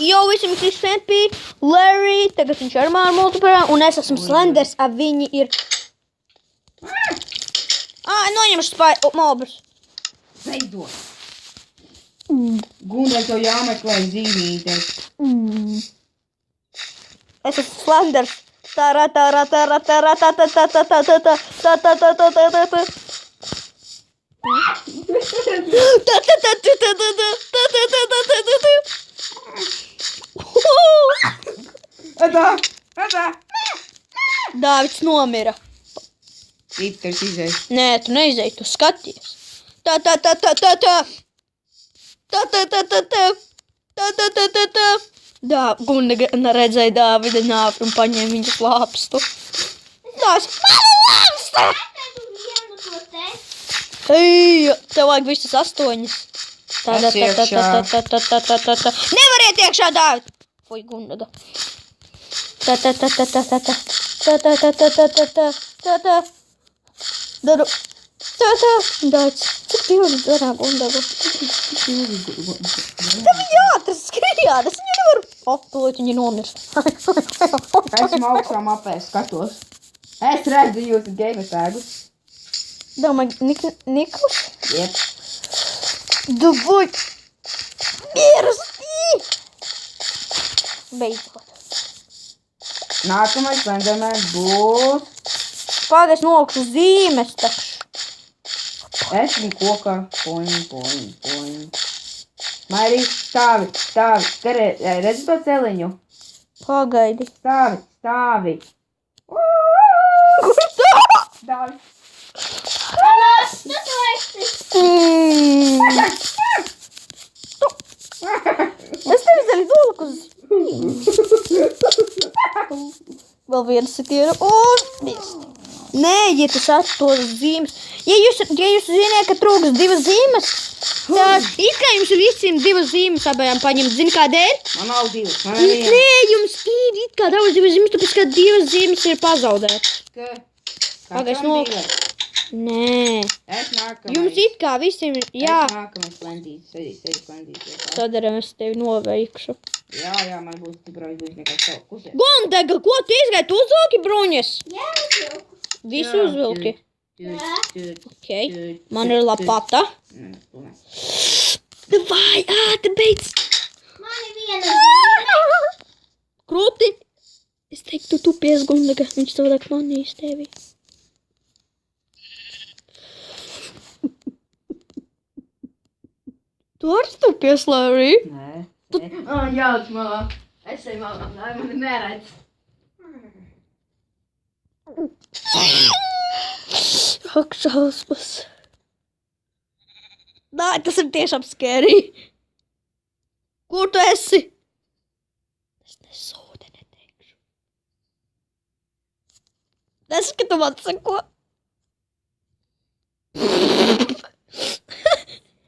jau visam Kristenpī, Larry, tagad viņš ar māru multiplayer, un es esmu Slenders, a viņi ir... Noņemšu mobus. Beidzot. Gundai to jāmeklē zīmītē. Es esmu Slenders. Dāvids nomira. Ipters izēs. Nē, tu neizēji, tu skaties. Gunda redzēja Dāvida nāvi un paņēma viņa slāpstu. Hei, tev vajag visas 8. Nevariet iekšā, Dāvid! Fuj, Gundaga. Dāvids, cik pilni darā Gundaga? Tev jāatras skrijāt, es viņu nevaru aptulīt, viņi nomirst. Esmu augstā mapē, skatos. Es redzu jūsu game tēgus. Domāju, Niklus? Jep. Davai! Mierstī! Beidzot. Nākamais Slendermans būs... Pagaids nolikšu zīmes taču. Esmu kokā. Poņ. Mairī, stāvi. Redzi to celiņu? Pagaidi. Stāvi. Kur tā? Dāvi. Es tevi zaļu doliku uz... Vēl viens sitienu un mist. Nē, ja tu sāc tos zīmes. Ja jūs ziniet, ka trūks 2 zīmes, tad it kā jums visiem 2 zīmes abajām paņemt. Zini kādēļ? Man nav 2. Man ir 1. Nē, jums ir it kā daudz 2 zīmes, tāpēc kā 2 zīmes ir pazaudētas. Pagaids nolikšu. Nē. Es nākamais. Jums it kā visiem ir, jā. Es nākamais Slendīs. Sēdi Slendīs. Sadaram, es tevi noveikšu. Jā, man būs stiprai būs nekā savu kusē. Gondega, ko tu izgai? Tu uzvilki bruņas? Jā, uzvilku. Visu uzvilki? Ok, man ir lapata. Vai, te beidz. Man ir viena zīme. Krūti. Es teiktu, tu pies Gondega, viņš savādāk manīs tevi. Tu arī stupies, Larry? Nē. Jāc malā. Es eju malā, lai mani neredz. Ak, šausmas. Nē, tas ir tiešām scary. Kur tu esi? Es nesūdi neteikšu. Neski, tu man sako.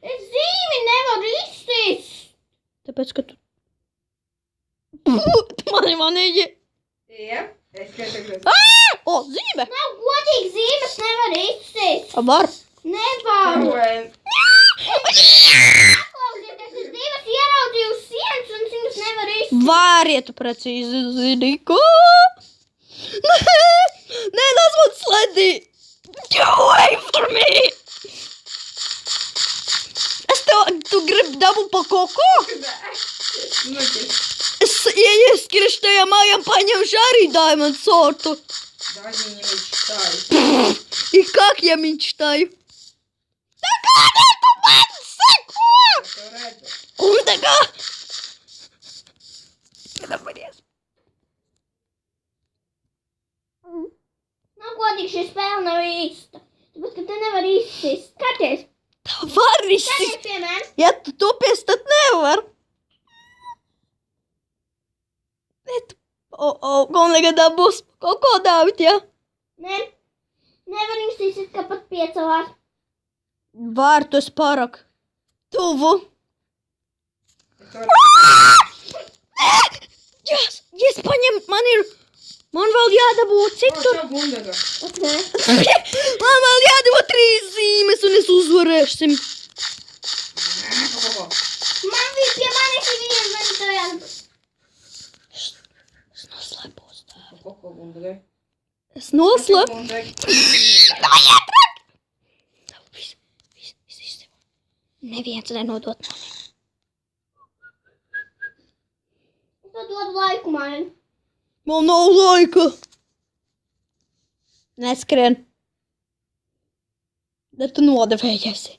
Es zīmi nevaru izsist. Tāpēc, ka tu... Mani manīgi. Jā, es skatos. O, zīme! Nav godīgi zīmes nevar izsist. Var. Nevaru. Paklausieties, es 2 ieraudzīju uz sienas un viņas nevar izsist. Var, ja tu precīzi zini, ko? Nē, tas man sledī. Get away from me! Tu gribi dabu pa koko? Es ieskrišu tajā mājām, paņemšu arī diamond sortu. Daži viņam izštāju. I как я мечтаю? Да kādēļ tu man sako? To redzu. Kundega! Nedamies. Nav godīgi šī spēle nav īsta. Tāpēc, ka tu nevar izsist. Skaties. Tā var izsist. Skaties pie manis. Ja tu tupies, tad nevar. Kundega dabūs kaut ko Dāvid, ja? Ne. Nevar izsist, ka pat 5 var. Var, tu esi pārāk tuvu. Yes, paņem, man vēl jādabū, cik tur? Man vēl jādabū 3 zīmes un es uzvarēšim. Man bija pie manis ir viena, man to jādabū. Gundagai. Es noslēpu. Gundagai. Viss izdevās. Neviens nenodot mani. Es tev dodu laiku, man. Man nav laika. Neskrien. Bet tu nodevējiesi.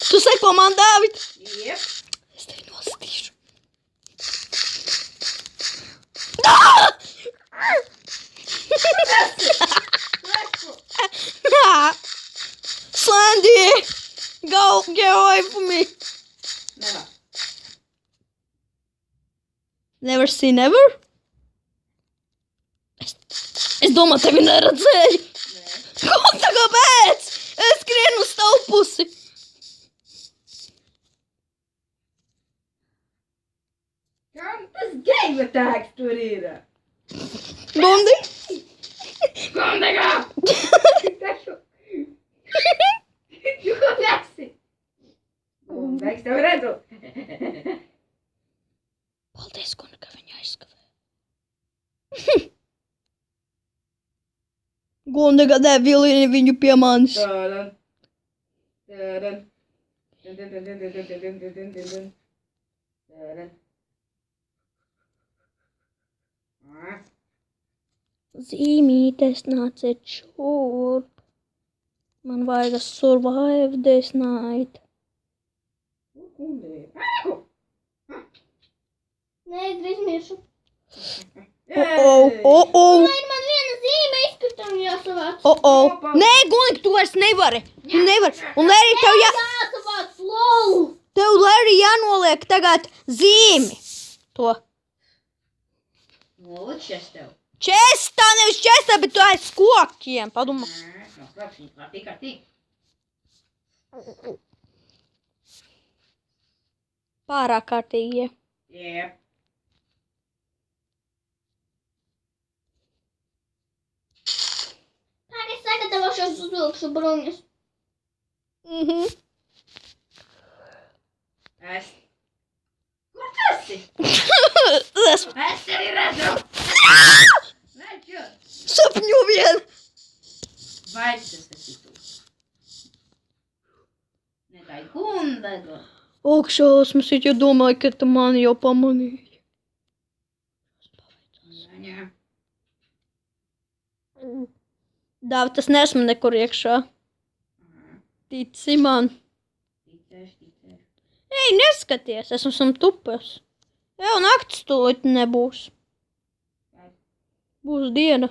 Tu seko man, Dāvid. Jep. Es tevi nostīšu. Sandy, go, get away from me. Nevar. Never say never? Es domāju, tevi neredzēju. Nē. Ko tā kāpēc? Es skrienu uz tavu pusi. Kam tas game attacks tur ir? Bondi? Gundagai! Taču. Tu ko esi? Gundaigs tev redzu. Paldies, Guna, ka viņa aizskavē. Gunda gadē vilini viņu pie manis. Tādam. Tādam. Tādam. Zīmītes nāca šurp. Man vajag survive this night. Nē, es drīz miršu. Oh. Lai man viena zīme izkritam jāsavāc. Oh. Nē, Gunika, tu vairs nevari. Tu nevari. Un Lērī, Jāsavāc, lol. tev Lērī jānoliek tagad zīmi. To. Nolicies tev. Čestā, nevis čestā, bet tu aiz kokiem. Padomā. Kārtīgi. Pārāk kārtīgi. Jep. Tā, es sagatavošos uzvilkšu bruņas. Es. Kur tu esi? Es Es tevi redzu. Redzu. sapņu vien. Vai tas esi tu? Ne tai Gundaga. Augšausmas, ja domāju, ka tu mani jau pamanīji. Jā. Dāvi, tas nesmu nekur iekšā. Tici man. Ticēšu. Ei, neskaties, es esmu tupes. Jau naktis tūlīt nebūs. Būs diena.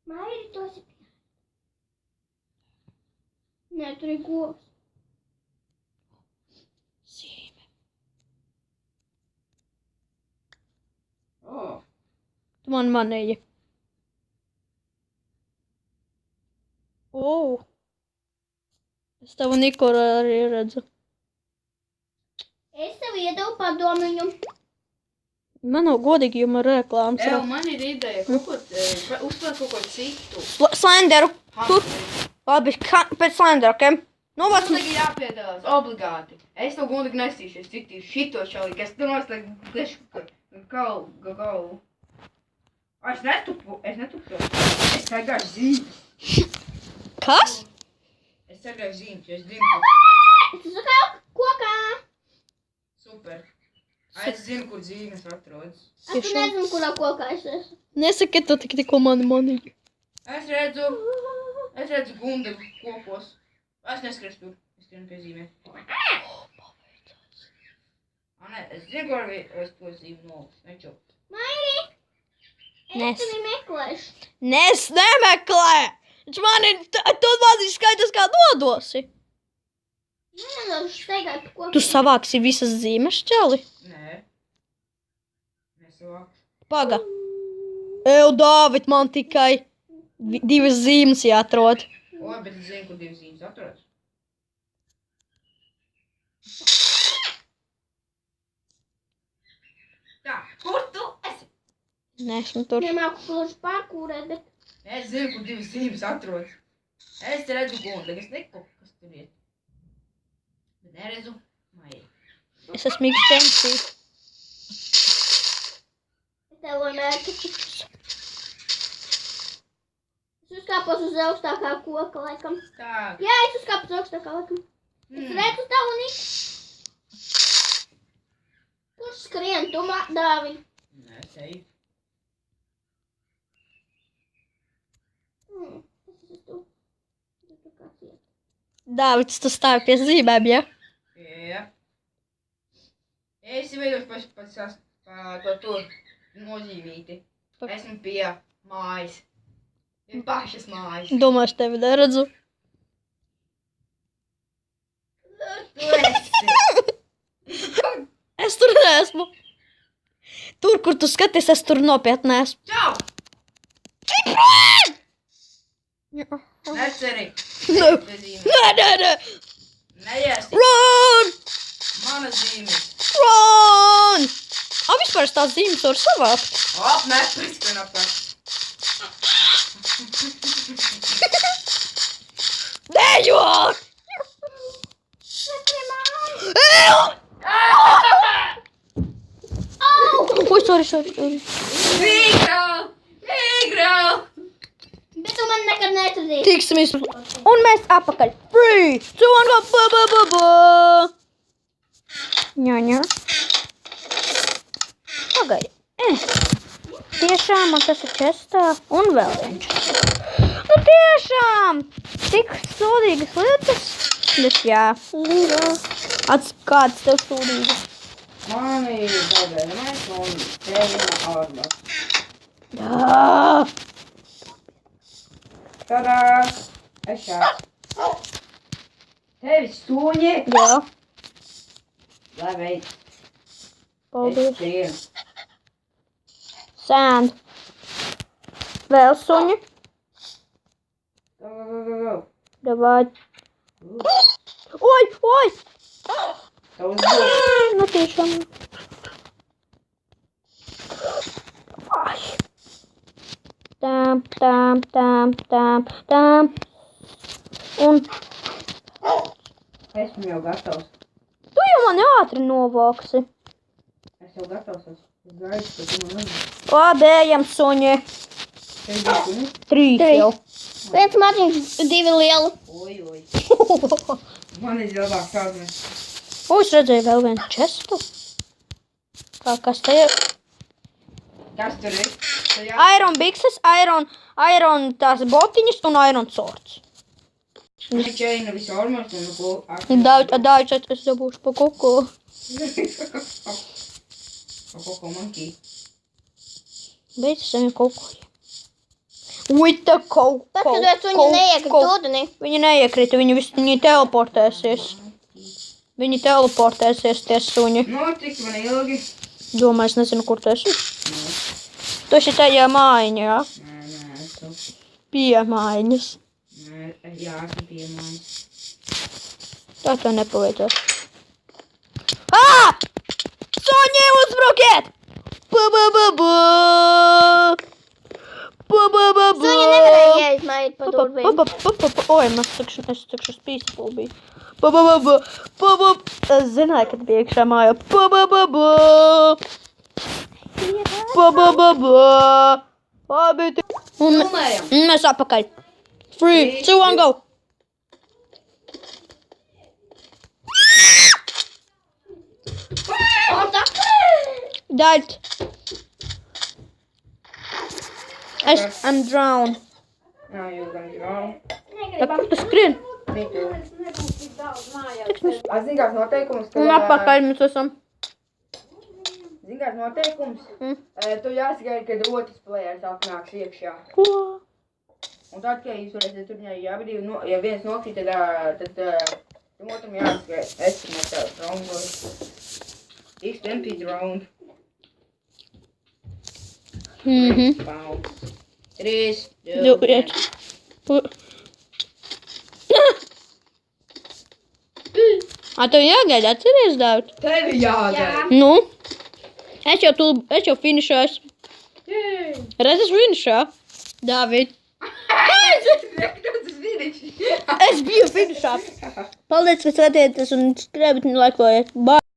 Mairi, tu esi pie. Nē, tur ir govs. Zīme. O. Tu man manēji. O. Es tavu Nikoru arī redzu. Es tev iedevu padomiņu. Man nav godīgi, jo man reklāmas. Ev, man ir ideja kaut ko, uzspēlēt kaut ko citu. Slenderu. Tur. Hamsteri. Labi, pēc Slendera, ok? Nu, vats. Tagad jāpiedalās, obligāti. Es tev Gundagi nesīšies, cik tī šito šalīgi. Es tur noslēgu dešu galvu. Es netupu. Es sargāju zīmes. Kas? Es sargāju zīmes, jo es zinu, Es esmu kā kokā. super. Es zinu, kur zīmes atrodas. Es tu nezinu, kurā kokā es esmu. Nesaki, tu tikko mani manīji. Es redzu Gundagu kokos. Es neskries tur. Es skrienu pie zīmēm. Nē, es zinu, kur es to zīmu noliku. Neču. Mairi, Nes. es tevi meklēšu. Nes nemeklē! Taču man ir, tu man ir skaidrs, kā nodosi. Nedošu steigāt kokā. Tu savāksi visas zīmes, čali? Nē. Nesavāks. Paga. Ew, Dāvid, man tikai divas zīmes jāatrod. O, bet es zinu, kur divas zīmes atrodas. Tā, kur tu esi? Nesmu tur. Nemāku pluši pārkūrēt, bet Es zinu, kur divas zīmes atrodas. Es redzu Gundagu, es neko, kas tur ir. Bet neredzu Maiju. Es esmu X-Pensī. gatavoju mērķi. Es uzkāpos uz augstākā koka, laikam. Tā. Jā, es uzkāpos uz augstākā, laikam. Es redzu tavu Niku. Kurš skrien, tu Dāvi? Nē, es eju. Tas esi tu. Tu kāds iet. Dāvids, tu stāvi pie zīmēm, ja? Jā. Es veidošu pats to nozīmīti. Esmu pie mājas. Pie pašas mājas. Domāju, es tevi neredzu. Tu esi. Es tur neesmu. Tur, kur tu skaties, es tur nopietni esmu. Čau! Jā. Neceri. Nē, nē, nē. Neiesi. Run! Mana zīme. Run! Vispār tās zīmes var savākt. Nepriskan apkārt. Nejo! Ui, sorry. Vigrau! Bet tu man nekad neatradīsi. Tiksimies. Un mēs apakaļ. 3, 2, 1, go. Ņaņa. Pagaidi. Tiešām man tas ir čestā. Un vēl viens. Nu tiešām. Tik sūdīgas lietas. Bet jā. Kāds tev sūdīgas? Man ir bēdēmais un tēvina arma. Jā. Tadā! Es šāds. Tevi stūņi. Jā. Lai veids. Paldies. Es skrienu. Sand. Vēl suņi. Go. Davai. Oi! Tavs būs. Nu tiešām. Ai. Tām. Un Esmu jau gatavs. tu jau mani ātri novāksi. Es jau gatavs esmu. Es gaidu, ka tu man uzmanīsi. Lādējam suņi. Tev bija suņi? 3 jau. Viens maziņš, 2 lieli. Oi. Man ir labāk sāzme. Es redzēju vēl vienu čestu. Kas te ir? Kas tur ir? Iron bikses, iron tās botiņas un iron swords. Čeina visu ormos un ko? Daudz, es dabūšu pa kuku. Ko monkey? Beidz saviem kukuļiem. Ui, tā kaut. Paskatās, viņi neiekrita ūdenī. Viņi neiekrita, viņi teleportēsies. Viņi teleportēsies, tie suņi. Nu, cik man ilgi? Domāju, es nezinu, kur tu esi. Tu esi tajā mājiņā, jā? Nē, esmu. Pie mājiņas. Nē, jā, esmu pie mājas. Tā tev nepaveicās. Ā! Suņi, uzbrukiet! Ba-ba-ba-ba! Ba-ba-ba-ba! Suņi nevarēja ieiet mājīt pa durvīm. Oi, es tikšu spīsapul biju. Ba-ba-ba-ba! Ba-ba-ba! Es zināju, kad bija iekšā mājā. Ba-ba-ba-ba! Ba-ba-ba-ba! Labi, un mēs apakaļ. 3, 2, 1, go! Died. I'm drowned. Now you're gonna drown. Tā kur tu skrien? Me too. Zini, kāds noteikums? Un apakaļ mēs esam. Zini, kāds noteikums? Tu jāsagaida, kad otrs players atnāks iekšā. Ko? Un tad, kad jūs varat tur jābrīv, ja viens nokrīt, tad otram jāsagaida. Es tur netādu roundu. Extended round. Wow. 3, 2, 1. Tev jāgaida, atceries, Dāvid? Tevi jāgaida. Nu? Es jau finišēs. Redz, es finišā. Dāvid. Es biju finišā. Paldies, ka skatieties un skriebiet un laikojiet. Bye!